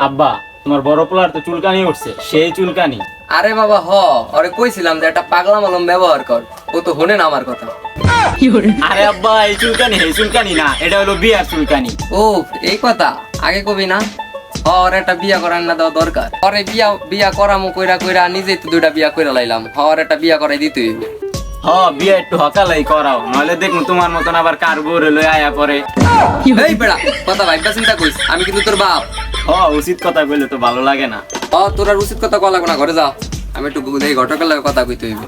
আব্বা তোমার বড় পোলার তো চুলকানি উঠছে, সেই চুলকানি। আরে বাবা ওরে কইছিলাম যে একটা পাগলা মলম ব্যবহার কর, ও তো হনে না আমার কথা। আরে আব্বা এই চুলকানি না, এটা হলো বিয়ার চুলকানি। ও এই কথা আগে কবি না। ওর একটা বিয়া করার না দেওয়া দরকার। ওরে বিয়া করামো কইরা কইরা নিজেই তো দুইটা বিয়া কইরা লাইলাম। ওর একটা বিয়া করাই দিতে হইবে। বিয়া একটু হকালাই করাও, নইলে দেখুন তোমার মতন আবার কার বউরে লই আয়া পরে। এই বেড়া কথা ভাইবা চিন্তা কইস, আমি কিন্তু তোর বাপ। উচিত কথা কইলে তো ভালো লাগে না। তোর আর উচিত কথা কওয়া লাগবে না, ঘরে যা। আমি একটু এই ঘটকের লাগে কথা কইতে হইবে।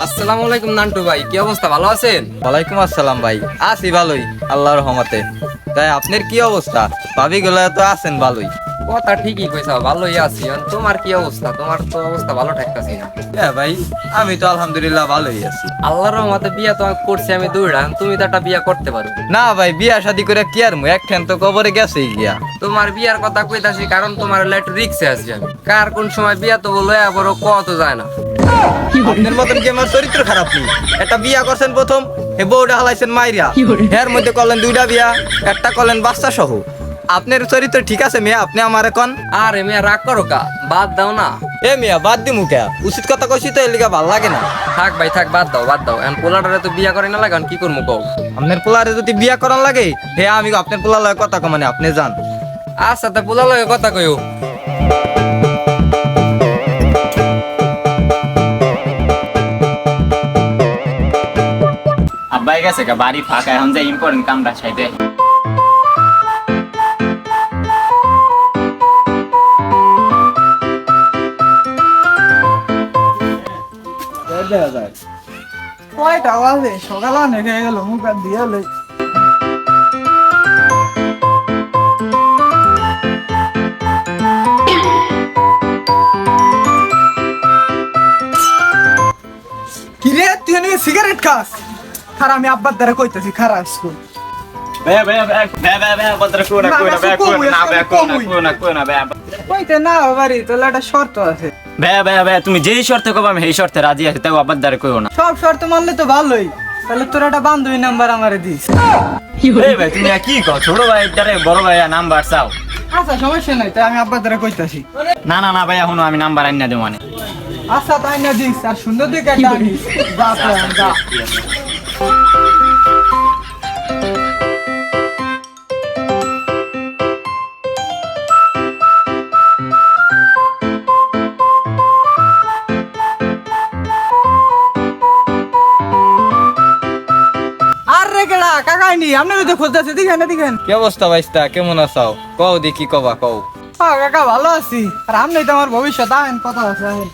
আসসালামু আলাইকুম নান্টু ভাই, কি অবস্থা, ভালো আছেন? ওয়ালাইকুম আসসালাম ভাই, আছি ভালোই আল্লাহর রহমতে। তাই আপনার কি অবস্থা? ভাবি গুলা তো আছেন ভালোই। কথা ঠিকই কইছা, ভালোই আছি। তোমার কি অবস্থা? তোমার তো অবস্থা ভালো ঠেকতাছি না। হ্যাঁ ভাই, আমি তো আলহামদুলিল্লাহ ভালোই আছি। আল্লাহর রহমতে বিয়া তো করছি আমি দুইটা, তুমি তো একটা বিয়া করতে পারো না ভাই, বিয়া শাদি করে কি আর একখান তো কবরে গেছেই গিয়া। তোমার বিয়ার কথা কইতাছি কারণ তোমার একটু রিক্সে আছি আমি। কার কোন সময় বিয়া তো বলো বড় কত যায় না। আপনার মতন কি আমার চরিত্র খারাপ নেই? একটা বিয়া করছেন প্রথম, হে বউটা হালাইছেন মাইরা, এর মধ্যে করলেন দুইটা বিয়া, একটা করলেন বাচ্চা সহ। আপনার চরিত্র ঠিক আছে মিয়া, আপনি আমার এখন। আরে মিয়া রাগ করো কা, বাদ দাও না। এ মিয়া বাদ দি মুখে, উচিত কথা কইছি তো, এর লিগা ভাল লাগে না। থাক ভাই থাক, বাদ দাও বাদ দাও। এখন পোলাটারে তো বিয়া করে না লাগান, কি করবো কও? আপনার পোলারে যদি বিয়া করার লাগে, হে আমি আপনার পোলার লগে কথা কমানে আপনি যান। আচ্ছা তা পোলার লগে কথা কইও। আব্বাই গেছে কা, বাড়ি ফাঁকা, এখন যে ইম্পর্টেন্ট কামটা সাইতে। কয়টা বাজে? সকাল অনেক হয়ে গেল, মুখ আর দিয়ে লই। কিরে তুই নাকি সিগারেট খাস? খারা আমি আব্বার দ্বারা কইতেছি, খারা স্কুল কইতে না বাড়ি, তাহলে একটা শর্ত আছে। তুমি যেই শর্তে কব আমি সেই শর্তে রাজি আছি, তাও আব্বার দ্বারা কইও না। সব শর্ত মানলে তো ভালোই, তাহলে তোর একটা বান্ধবী নাম্বার আমারে দিস। ভাই তুমি কি কও, ছোট ভাই দ্বারা বড় ভাই নাম্বার চাও? আচ্ছা সমস্যা নাই, তাই আমি আব্বার দ্বারা কইতাছি। না না না ভাই, এখনো আমি নাম্বার আইনা দেব মানে। আচ্ছা তাই না দিস, আর সুন্দর দিকে একটা আনিস। যা প্রেম, যা। কাকাইনি আপনারা তো খুঁজতেছে, দিঘেন। কি অবস্থা ভাইস্তা, কেমন আছো? কও দেখি, কবা কও। কাকা ভালো আছি, আর আপনি তো আমার ভবিষ্যৎ। আহেন কথা আছে, আহেন।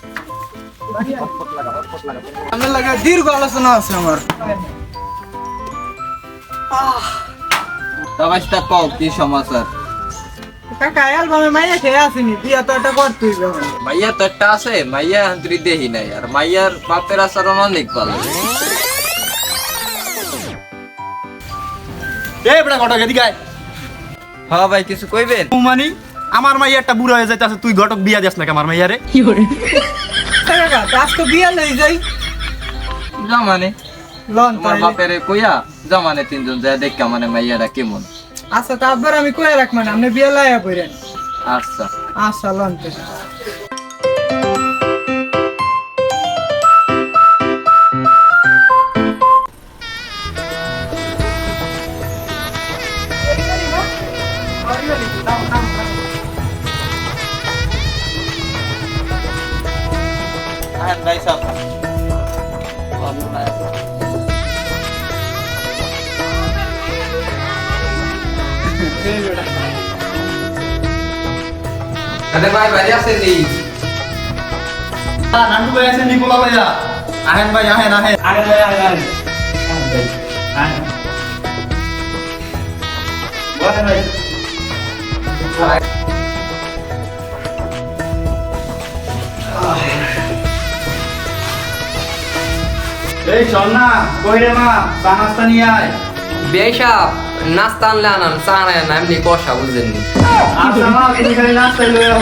আপনার লাগে দীর্ঘ আলোচনা আছে আমার। তা ভাইস্তা কও কি সমাচার? কাকা অ্যালবামে মাইয়া খেয়ে আসেনি, বিয়া তো একটা করতেই হবে। মাইয়া তো একটা আছে, মাইয়া তুই দেখি নাই, আর মাইয়ার বাপের আচরণ অনেক ভালো। হ্যাঁ ভাই, কিছু কইবেন? মানে আমার মাইয়া একটা বুড়া হয়ে যাইতাছে, তুই ঘটক বিয়া দিস না আমার মাইয়ারে? কাকা আজকে বিয়া লই যাই। জামানে লন তোমার বাপেরে কইয়া জামানে তিনজন যায় দেখা মানে মাইয়াটা কেমন। আচ্ছা তারপর আমি কয়ে রাখবেন, আপনি বিয়া লাইয়া পড়েন। আচ্ছা আচ্ছা লন তো। ভাই সাহেব আরে ভাই বাড়ি আছেন নি? নান্টু ভাই আছেন নিকোলা ভাইয়া? আহেন ভাই, আহেন আহেন আহেন ভাই, আহেন আহেন আহেন বলেন ভাই। এই শোন না, কই রে মা, চা নাস্তা নিয়ে আয়। বিয়াই সাহেব নাস্তা আনলে আনান, চা না এমনি কষা, বুঝলেন? আচ্ছা মা, তুমি খালি নাস্তাই লয়ে আও।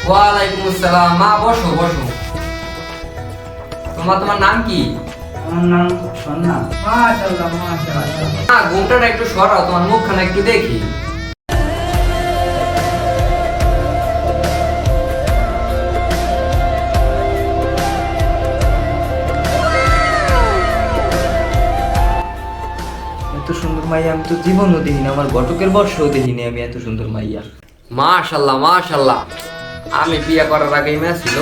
ওয়ালাইকুম আসসালাম। মা বসো বসো। তোমার নাম কি? মাশাআল্লাহ মাশাআল্লাহ। না, ঘুমটাটা একটু সরাও, তোমার মুখখানা একটু দেখি। এত সুন্দর মাইয়া আমি তো জীবনও দেখিনি, আমার ঘটকের বর্ষও দেখিনি আমি এত সুন্দর মাইয়া। মাশাআল্লাহ মাশাআল্লাহ। আমি বিয়ে করার আগেই ম্যাচ ছিল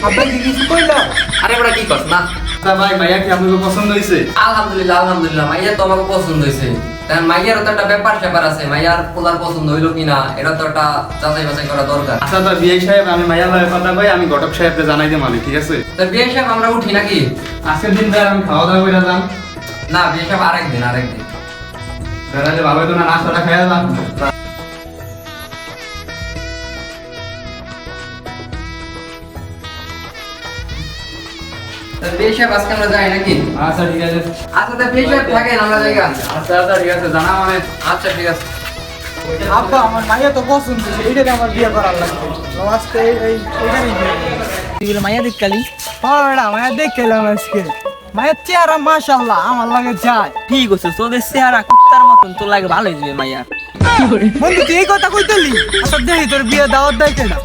আব্বা কি কিছু কইলো? আরে বড় কি কস না। তা ভাই মাইয়া কি আপনাকে পছন্দ হয়েছে? আলহামদুলিল্লাহ আলহামদুলিল্লাহ, মাইয়া তো আমাকে পছন্দ হয়েছে। কারণ মাইয়ারও তো একটা ব্যাপার আছে, মাইয়ার পোলার পছন্দ হইলো কিনা এটা তো একটা যাচাই বাছাই করা দরকার। আচ্ছা তো বিয়ে সাহেব, আমি মাইয়া ভাইয়ের কথা কই, আমি ঘটক সাহেবকে জানাই দিয়ে মানে, ঠিক আছে? তো বিয়ে সাহেব আমরা উঠি নাকি? আজকের দিন ভাই আমি খাওয়া দাওয়া করে যান, না, বিয়ে সাহেব আরেকদিন। বেড়ালে ভালো হতো না, নাস্তাটা খেয়ে যান। তো বিয়ে সাহেব আজকে আমরা যাই নাকি? আচ্ছা ঠিক আছে। আচ্ছা তো বিয়ে সাহেব থাকেন, আমরা জায়গা। আচ্ছা আচ্ছা ঠিক আছে, জানা মানে। আচ্ছা ঠিক আছে। আব্বা আমার মাইয়া তো পছন্দ হয়েছে, এইটাতে আমার বিয়ে করার লাগবে। তো আজকে এইখানেই বিয়ে করবো। এগুলো মাইয়া দেখকালি হ্যাঁ বেটা, মায়া দেখলাম আজকে। মায়ের চেহারা মাশাআল্লাহ আমার লাগে যায়। ঠিক আছে, তোদের চেহারা কুত্তার মতন, তোর লাগে ভালো হয়েছে মাইয়া। বন্ধু তুই এই কথা কইতেলি? আচ্ছা দেখি তোর বিয়ে দাওয়াত দেয় কেনা?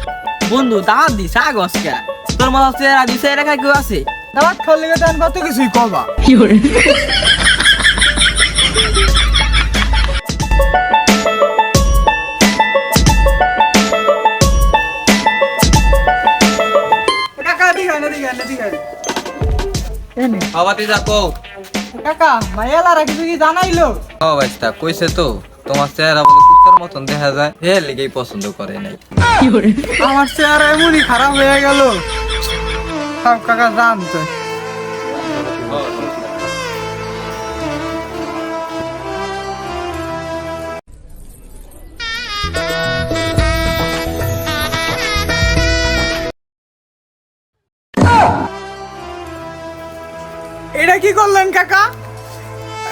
বন্ধু দাওয়াত দিস আগসকা, তোর মতো চেহারা দিছে রেখা কেউ আছে? দাওয়াত খাওয়ার লেগে দেন কত কিছুই কবা। কাকা দিঘা না দিঘা না দিঘা এনে বাবাতে যাকো। কাকা মায়ালারা কিছু কি জানাইলো? ও ভাইস্তা কইছে তো তোমার চেহারা বলে কুত্তার মতন দেখা যায়, এর লেগেই পছন্দ করে নাই। আমার চেহারা এমনই খারাপ হয়ে গেল। সব কাকা জান তো। এটা কি করলেন কাকা?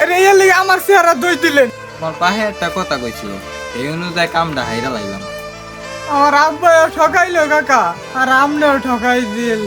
আরে এর লিগে আমার চেহারা দই দিলেন। তোমার পাহে একটা কথা কইছিল, এই অনুযায়ী কামটা হাইরা লাইলাম। আমার আব্বা ঠকাইলো কাকা, আর আমনেও ঠকাই দিলেন।